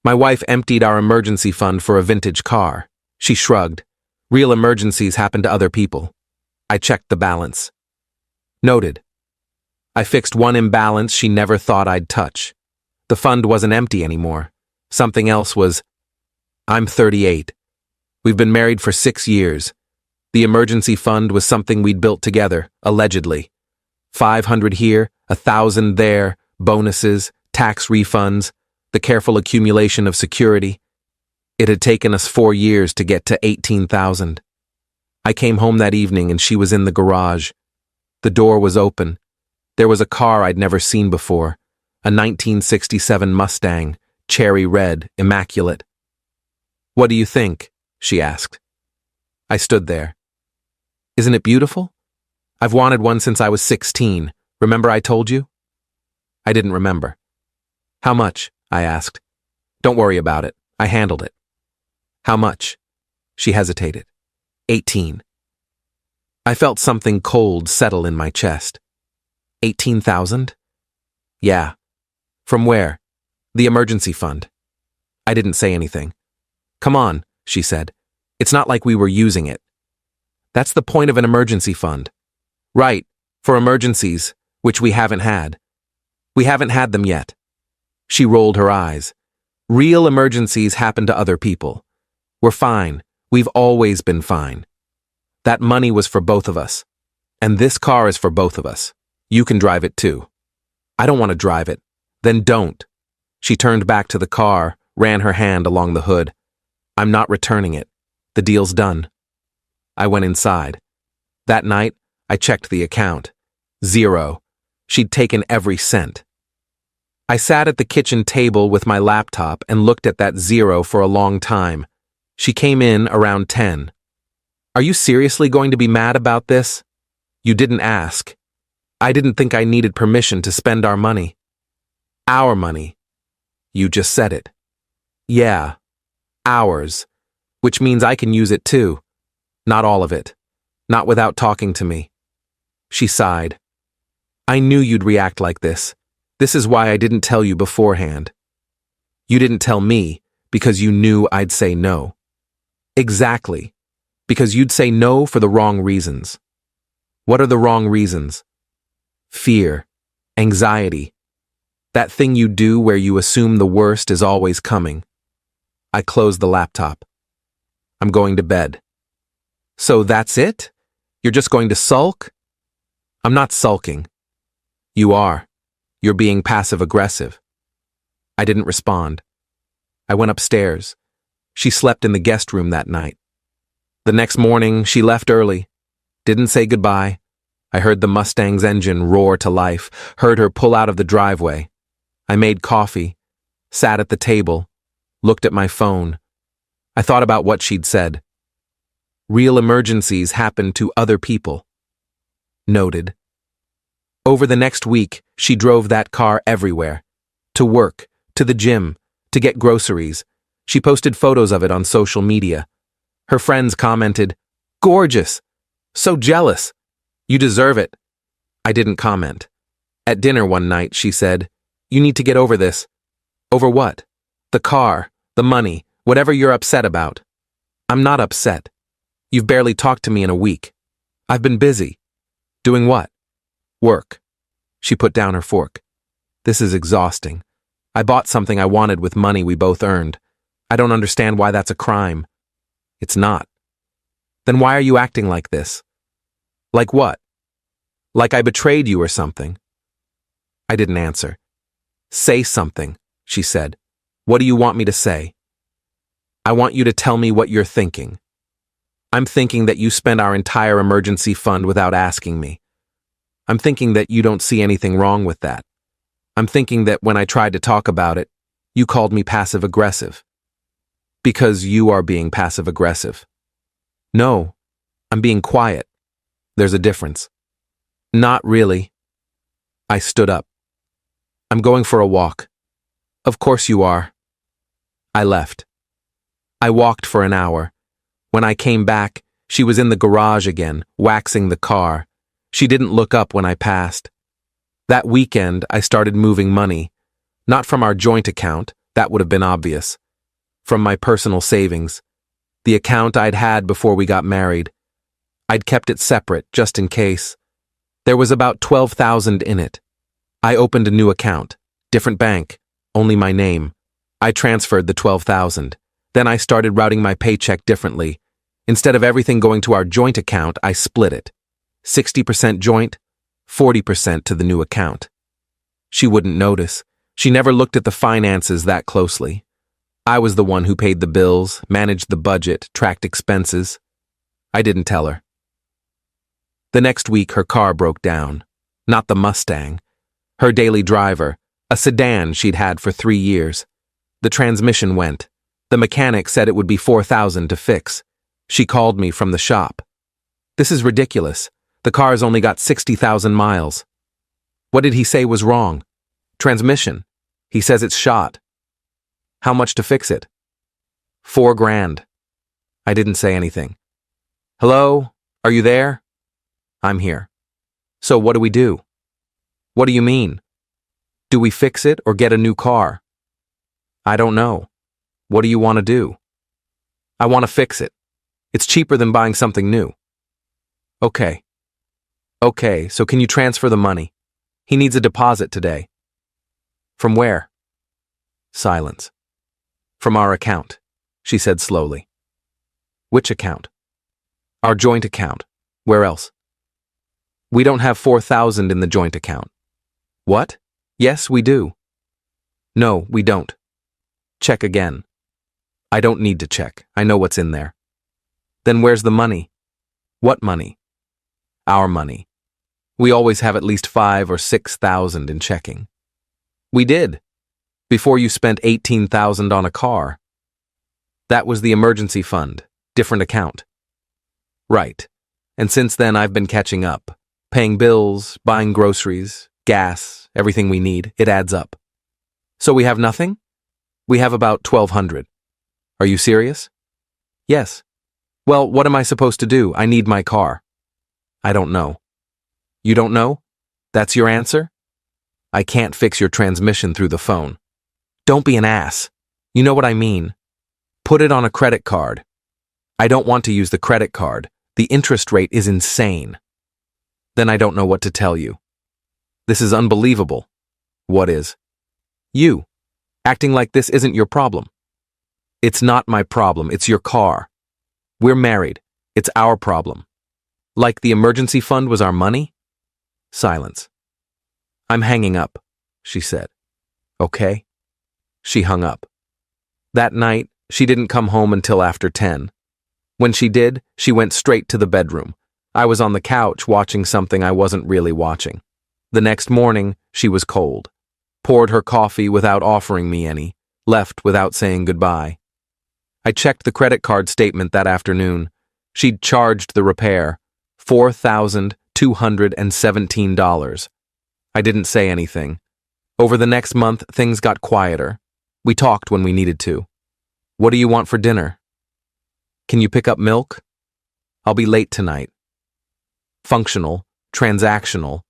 My wife emptied our emergency fund for a vintage car. She shrugged. Real emergencies happen to other people. I checked the balance. Noted. I fixed one imbalance she never thought I'd touch. The fund wasn't empty anymore. Something else was. I'm 38. We've been married for 6 years. The emergency fund was something we'd built together, allegedly. 500 here, 1,000 there, bonuses, tax refunds, the careful accumulation of security. It had taken us 4 years to get to 18,000. I came home that evening and she was in the garage. The door was open. There was a car I'd never seen before, a 1967 Mustang, cherry red, immaculate. "What do you think?" she asked. I stood there. "Isn't it beautiful? I've wanted one since I was 16. Remember I told you?" I didn't remember. "How much?" I asked. "Don't worry about it. I handled it." "How much?" She hesitated. 18. I felt something cold settle in my chest. 18,000? Yeah. From where? The emergency fund. I didn't say anything. "Come on," she said. "It's not like we were using it." "That's the point of an emergency fund." "Right, for emergencies, which we haven't had. We haven't had them yet." She rolled her eyes. "Real emergencies happen to other people. We're fine. We've always been fine. That money was for both of us. And this car is for both of us. You can drive it too." "I don't want to drive it." "Then don't." She turned back to the car, ran her hand along the hood. "I'm not returning it. The deal's done." I went inside. That night, I checked the account. 0. She'd taken every cent. I sat at the kitchen table with my laptop and looked at that 0 for a long time. She came in around 10. "Are you seriously going to be mad about this? You didn't ask. I didn't think I needed permission to spend our money." "Our money." "You just said it." "Yeah. Ours. Which means I can use it too. Not all of it. Not without talking to me." She sighed. "I knew you'd react like this. This is why I didn't tell you beforehand." "You didn't tell me because you knew I'd say no." "Exactly. Because you'd say no for the wrong reasons." "What are the wrong reasons?" "Fear. Anxiety. That thing you do where you assume the worst is always coming." I closed the laptop. "I'm going to bed." "So that's it? You're just going to sulk?" "I'm not sulking." "You are. You're being passive-aggressive." I didn't respond. I went upstairs. She slept in the guest room that night. The next morning, she left early. Didn't say goodbye. I heard the Mustang's engine roar to life, heard her pull out of the driveway. I made coffee, sat at the table, looked at my phone. I thought about what she'd said. Real emergencies happen to other people. Noted. Over the next week, she drove that car everywhere. To work, to the gym, to get groceries. She posted photos of it on social media. Her friends commented, "Gorgeous! So jealous! You deserve it." I didn't comment. At dinner one night, she said, "You need to get over this." "Over what?" "The car, the money, whatever you're upset about." "I'm not upset. You've barely talked to me in a week." "I've been busy." "Doing what?" "Work." She put down her fork. "This is exhausting. I bought something I wanted with money we both earned. I don't understand why that's a crime." "It's not." "Then why are you acting like this?" "Like what?" "Like I betrayed you or something." I didn't answer. "Say something," she said. "What do you want me to say?" "I want you to tell me what you're thinking." "I'm thinking that you spent our entire emergency fund without asking me. I'm thinking that you don't see anything wrong with that. I'm thinking that when I tried to talk about it, you called me passive-aggressive." "Because you are being passive-aggressive." "No, I'm being quiet. There's a difference." "Not really." I stood up. "I'm going for a walk." "Of course you are." I left. I walked for an hour. When I came back, she was in the garage again, waxing the car. She didn't look up when I passed. That weekend, I started moving money. Not from our joint account, That would have been obvious. From my personal savings, the account I'd had before we got married. I'd kept it separate, just in case. There was about $12,000 in it. I opened a new account, different bank, only my name. I transferred the $12,000. Then I started routing my paycheck differently. Instead of everything going to our joint account, I split it. 60% joint, 40% to the new account. She wouldn't notice. She never looked at the finances that closely. I was the one who paid the bills, managed the budget, tracked expenses. I didn't tell her. The next week, her car broke down. Not the Mustang. Her daily driver, a sedan she'd had for 3 years. The transmission went. The mechanic said it would be $4,000 to fix. She called me from the shop. This is ridiculous. The car's only got 60,000 miles. What did he say was wrong? Transmission. He says it's shot. How much to fix it? $4,000. I didn't say anything. Hello? Are you there? I'm here. So what do we do? What do you mean? Do we fix it or get a new car? I don't know. What do you want to do? I want to fix it. It's cheaper than buying something new. Okay. Okay, so can you transfer the money? He needs a deposit today. From where? Silence. From our account, she said slowly. Which account? Our joint account. Where else? We don't have $4,000 in the joint account. What? Yes, we do. No, we don't. Check again. I don't need to check. I know what's in there. Then where's the money? What money? Our money. We always have at least $5,000 or $6,000 in checking. We did. Before you spent $18,000 on a car. That was the emergency fund, different account. Right. And since then I've been catching up, paying bills, buying groceries, gas, everything we need. It adds up. So we have nothing? We have about $1,200. Are you serious? Yes. Well, what am I supposed to do? I need my car. I don't know. You don't know? That's your answer? I can't fix your transmission through the phone. Don't be an ass. You know what I mean. Put it on a credit card. I don't want to use the credit card. The interest rate is insane. Then I don't know what to tell you. This is unbelievable. What is? You. Acting like this isn't your problem. It's not my problem. It's your car. We're married. It's our problem. Like the emergency fund was our money? Silence. I'm hanging up, she said. Okay. She hung up. That night, she didn't come home until after 10. When she did, she went straight to the bedroom. I was on the couch watching something I wasn't really watching. The next morning, she was cold. Poured her coffee without offering me any. Left without saying goodbye. I checked the credit card statement that afternoon. She'd charged the repair, $4,217. I didn't say anything. Over the next month, things got quieter. We talked when we needed to. What do you want for dinner? Can you pick up milk? I'll be late tonight. Functional, transactional.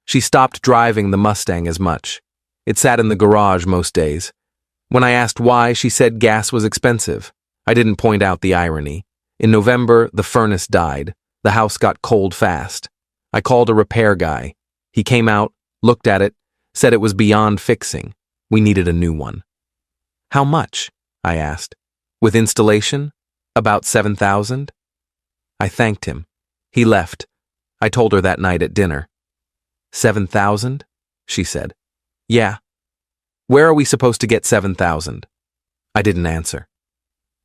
She stopped driving the Mustang as much. It sat in the garage most days. When I asked why, she said gas was expensive. I didn't point out the irony. In November, the furnace died. The house got cold fast. I called a repair guy. He came out, looked at it, said it was beyond fixing. We needed a new one. How much? I asked. With installation? About $7,000? I thanked him. He left. I told her that night at dinner. $7,000? She said. Yeah. Where are we supposed to get $7,000? I didn't answer.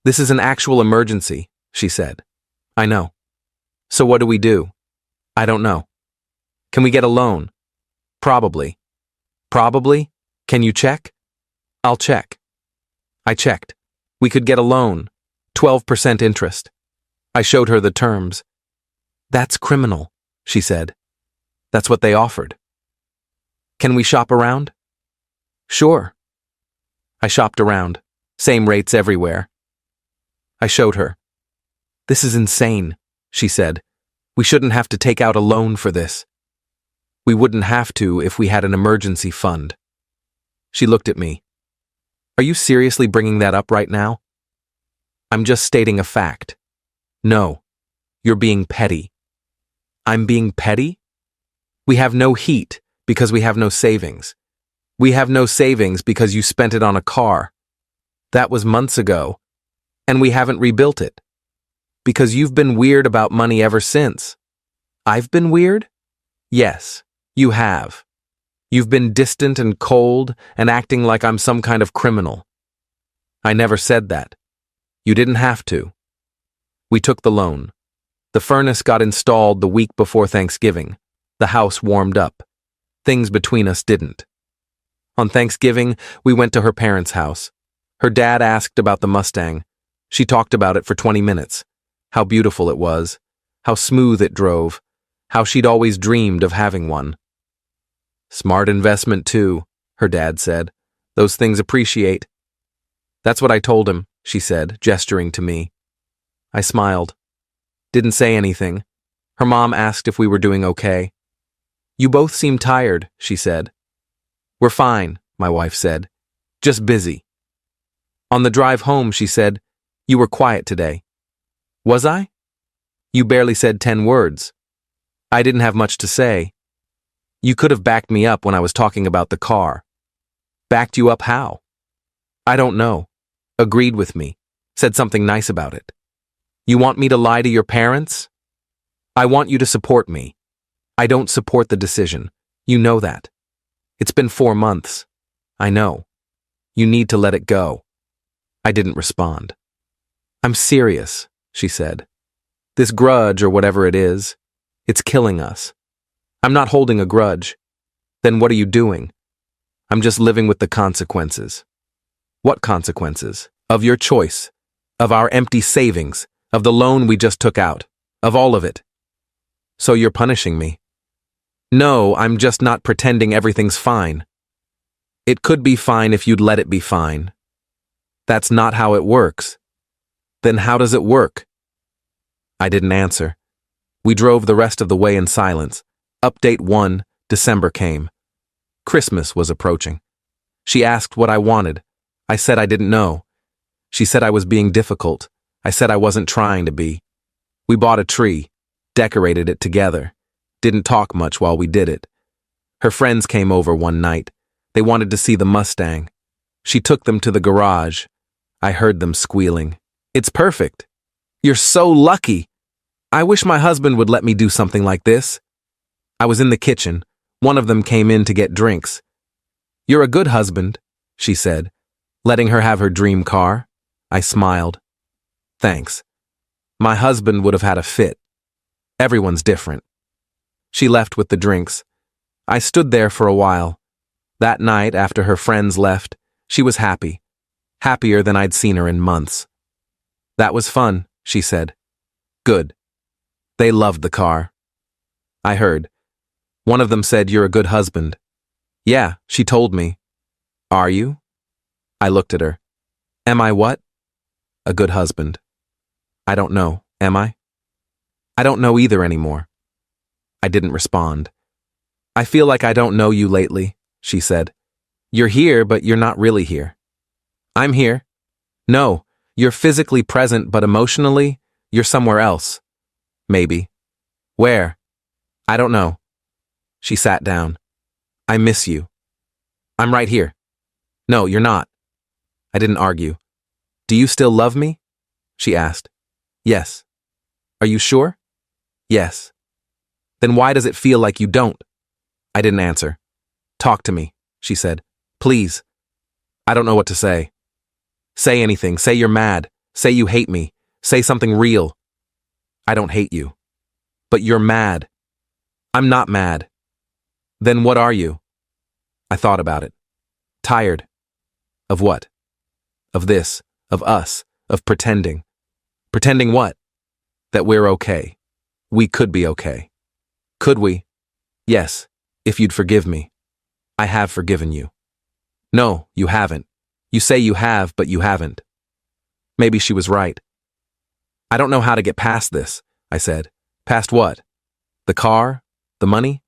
This is an actual emergency, she said. I know. So what do we do? I don't know. Can we get a loan? Probably. Probably? Can you check? I'll check. I checked. We could get a loan. 12% interest. I showed her the terms. That's criminal, she said. That's what they offered. Can we shop around? Sure. I shopped around. Same rates everywhere. I showed her. This is insane, she said. We shouldn't have to take out a loan for this. We wouldn't have to if we had an emergency fund. She looked at me. Are you seriously bringing that up right now? I'm just stating a fact. No, you're being petty. I'm being petty? We have no heat because we have no savings. We have no savings because you spent it on a car. That was months ago, and we haven't rebuilt it. Because you've been weird about money ever since. I've been weird? Yes, you have. You've been distant and cold and acting like I'm some kind of criminal. I never said that. You didn't have to. We took the loan. The furnace got installed the week before Thanksgiving. The house warmed up. Things between us didn't. On Thanksgiving, we went to her parents' house. Her dad asked about the Mustang. She talked about it for 20 minutes. How beautiful it was. How smooth it drove. How she'd always dreamed of having one. Smart investment, too, her dad said. Those things appreciate. That's what I told him, she said, gesturing to me. I smiled. Didn't say anything. Her mom asked if we were doing okay. You both seem tired, she said. We're fine, my wife said. Just busy. On the drive home, she said, you were quiet today. Was I? You barely said 10 words. I didn't have much to say. You could have backed me up when I was talking about the car. Backed you up how? I don't know. Agreed with me. Said something nice about it. You want me to lie to your parents? I want you to support me. I don't support the decision. You know that. It's been 4 months. I know. You need to let it go. I didn't respond. I'm serious, she said. This grudge or whatever it is, it's killing us. I'm not holding a grudge. Then what are you doing? I'm just living with the consequences. What consequences? Of your choice. Of our empty savings. Of the loan we just took out. Of all of it. So you're punishing me. No, I'm just not pretending everything's fine. It could be fine if you'd let it be fine. That's not how it works. Then how does it work? I didn't answer. We drove the rest of the way in silence. Update 1, December came. Christmas was approaching. She asked what I wanted. I said I didn't know. She said I was being difficult. I said I wasn't trying to be. We bought a tree, decorated it together. Didn't talk much while we did it. Her friends came over one night. They wanted to see the Mustang. She took them to the garage. I heard them squealing. It's perfect. You're so lucky. I wish my husband would let me do something like this. I was in the kitchen. One of them came in to get drinks. You're a good husband, she said, letting her have her dream car. I smiled. Thanks. My husband would have had a fit. Everyone's different. She left with the drinks. I stood there for a while. That night, after her friends left, she was happy. Happier than I'd seen her in months. That was fun, she said. Good. They loved the car. I heard. One of them said, you're a good husband. Yeah, she told me. Are you? I looked at her. Am I what? A good husband. I don't know, am I? I don't know either anymore. I didn't respond. I feel like I don't know you lately, she said. You're here, but you're not really here. I'm here. No, you're physically present, but emotionally, you're somewhere else. Maybe. Where? I don't know. She sat down. I miss you. I'm right here. No, you're not. I didn't argue. Do you still love me? She asked. Yes. Are you sure? Yes. Then why does it feel like you don't? I didn't answer. Talk to me, she said. Please. I don't know what to say. Say anything. Say you're mad. Say you hate me. Say something real. I don't hate you. But you're mad. I'm not mad. Then what are you? I thought about it. Tired. Of what? Of this. Of us. Of pretending. Pretending what? That we're okay. We could be okay. Could we? Yes, if you'd forgive me. I have forgiven you. No, you haven't. You say you have, but you haven't. Maybe she was right. I don't know how to get past this, I said. Past what? The car? The money?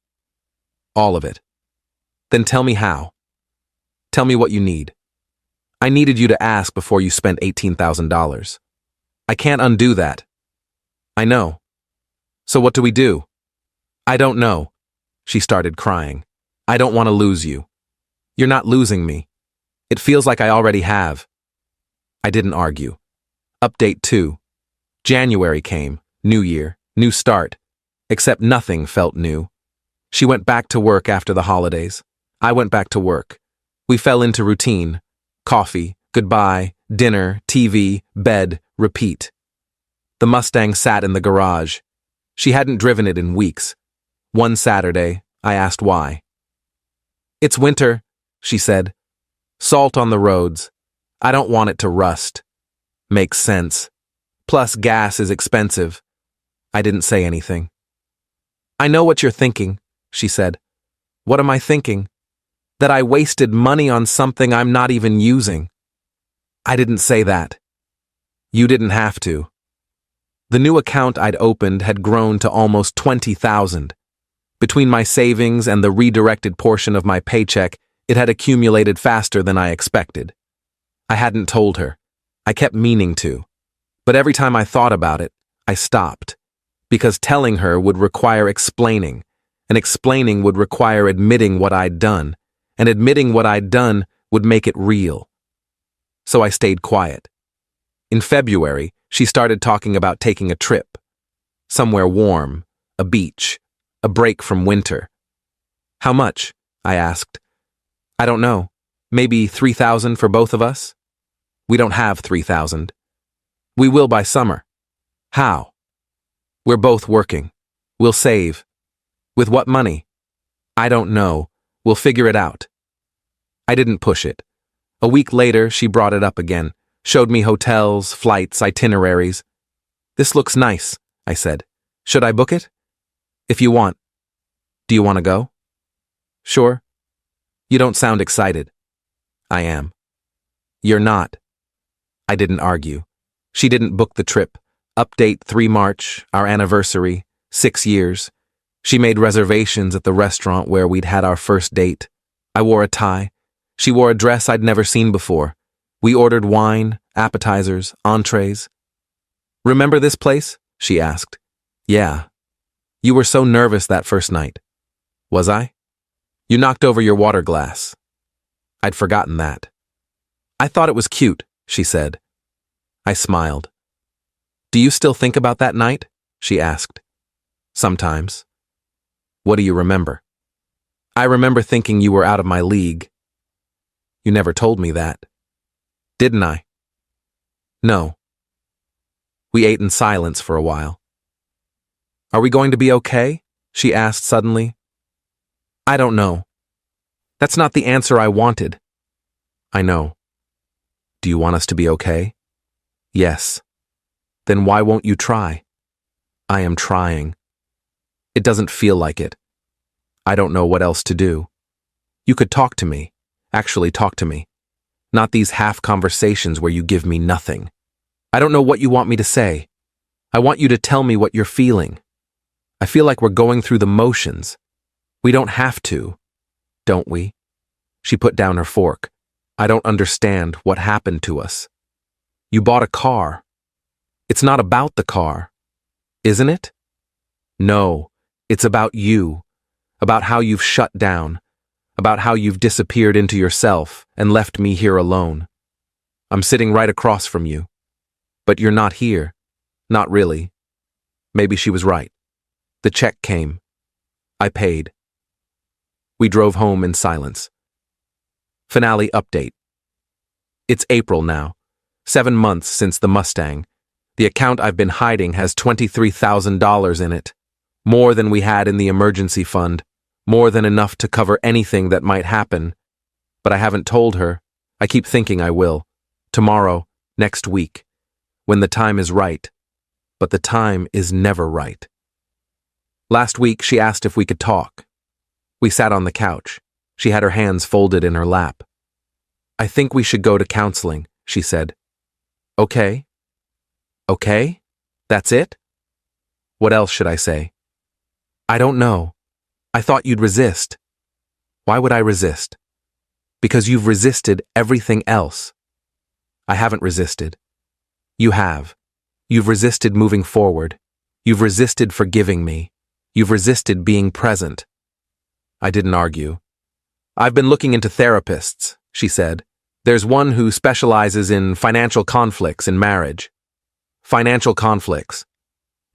All of it. Then tell me how. Tell me what you need. I needed you to ask before you spent $18,000. I can't undo that. I know. So what do we do? I don't know. She started crying. I don't want to lose you. You're not losing me. It feels like I already have. I didn't argue. Update 2. January came. New year. New start. Except nothing felt new. She went back to work after the holidays. I went back to work. We fell into routine. Coffee, goodbye, dinner, TV, bed, repeat. The Mustang sat in the garage. She hadn't driven it in weeks. One Saturday, I asked why. It's winter, she said. Salt on the roads. I don't want it to rust. Makes sense. Plus, gas is expensive. I didn't say anything. I know what you're thinking, she said. What am I thinking? That I wasted money on something I'm not even using. I didn't say that. You didn't have to. The new account I'd opened had grown to almost $20,000. Between my savings and the redirected portion of my paycheck, it had accumulated faster than I expected. I hadn't told her. I kept meaning to. But every time I thought about it, I stopped. Because telling her would require explaining, and explaining would require admitting what I'd done, and admitting what I'd done would make it real. So I stayed quiet. In February, she started talking about taking a trip. Somewhere warm, a beach, a break from winter. How much? I asked. I don't know. Maybe $3,000 for both of us? We don't have $3,000. We will by summer. How? We're both working. We'll save. With what money? I don't know. We'll figure it out. I didn't push it. A week later, she brought it up again, showed me hotels, flights, itineraries. This looks nice, I said. Should I book it? If you want. Do you want to go? Sure. You don't sound excited. I am. You're not. I didn't argue. She didn't book the trip. Update 3 March, our anniversary, 6 years. She made reservations at the restaurant where we'd had our first date. I wore a tie. She wore a dress I'd never seen before. We ordered wine, appetizers, entrees. Remember this place? She asked. Yeah. You were so nervous that first night. Was I? You knocked over your water glass. I'd forgotten that. I thought it was cute, she said. I smiled. Do you still think about that night? She asked. Sometimes. What do you remember? I remember thinking you were out of my league. You never told me that. Didn't I? No. We ate in silence for a while. Are we going to be okay? She asked suddenly. I don't know. That's not the answer I wanted. I know. Do you want us to be okay? Yes. Then why won't you try? I am trying. It doesn't feel like it. I don't know what else to do. You could talk to me. Actually talk to me. Not these half conversations where you give me nothing. I don't know what you want me to say. I want you to tell me what you're feeling. I feel like we're going through the motions. We don't have to, don't we? She put down her fork. I don't understand what happened to us. You bought a car. It's not about the car, isn't it? No, it's about you, about how you've shut down, about how you've disappeared into yourself and left me here alone. I'm sitting right across from you. But you're not here. Not really. Maybe she was right. The check came. I paid. We drove home in silence. Finale update. It's April now. 7 months since the Mustang. The account I've been hiding has $23,000 in it. More than we had in the emergency fund. More than enough to cover anything that might happen. But I haven't told her. I keep thinking I will. Tomorrow, next week. When the time is right. But the time is never right. Last week, she asked if we could talk. We sat on the couch. She had her hands folded in her lap. I think we should go to counseling, she said. Okay. Okay? That's it? What else should I say? I don't know. I thought you'd resist. Why would I resist? Because you've resisted everything else. I haven't resisted. You have. You've resisted moving forward. You've resisted forgiving me. You've resisted being present. I didn't argue. I've been looking into therapists, she said. There's one who specializes in financial conflicts in marriage. Financial conflicts.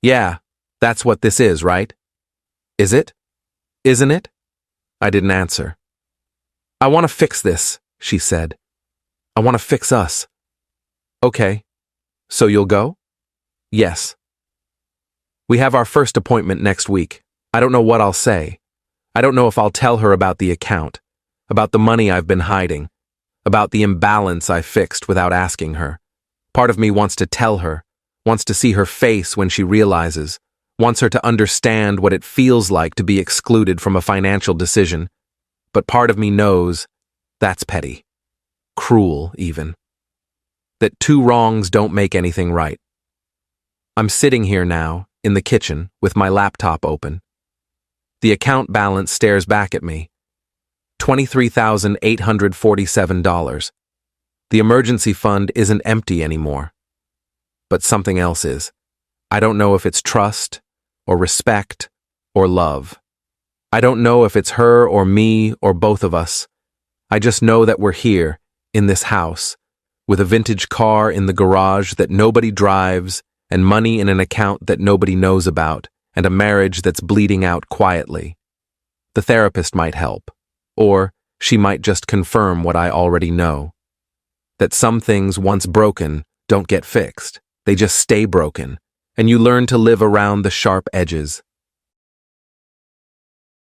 Yeah, that's what this is, right? Is it? Isn't it? I didn't answer. I want to fix this, she said. I want to fix us. Okay. So you'll go? Yes. We have our first appointment next week. I don't know what I'll say. I don't know if I'll tell her about the account, about the money I've been hiding, about the imbalance I fixed without asking her. Part of me wants to tell her, wants to see her face when she realizes, wants her to understand what it feels like to be excluded from a financial decision. But part of me knows that's petty, cruel even, that two wrongs don't make anything right. I'm sitting here now, in the kitchen, with my laptop open. The account balance stares back at me. $23,847. The emergency fund isn't empty anymore. But something else is. I don't know if it's trust, or respect, or love. I don't know if it's her or me or both of us. I just know that we're here, in this house, with a vintage car in the garage that nobody drives, and money in an account that nobody knows about, and a marriage that's bleeding out quietly. The therapist might help, or she might just confirm what I already know. That some things once broken don't get fixed. They just stay broken, and you learn to live around the sharp edges.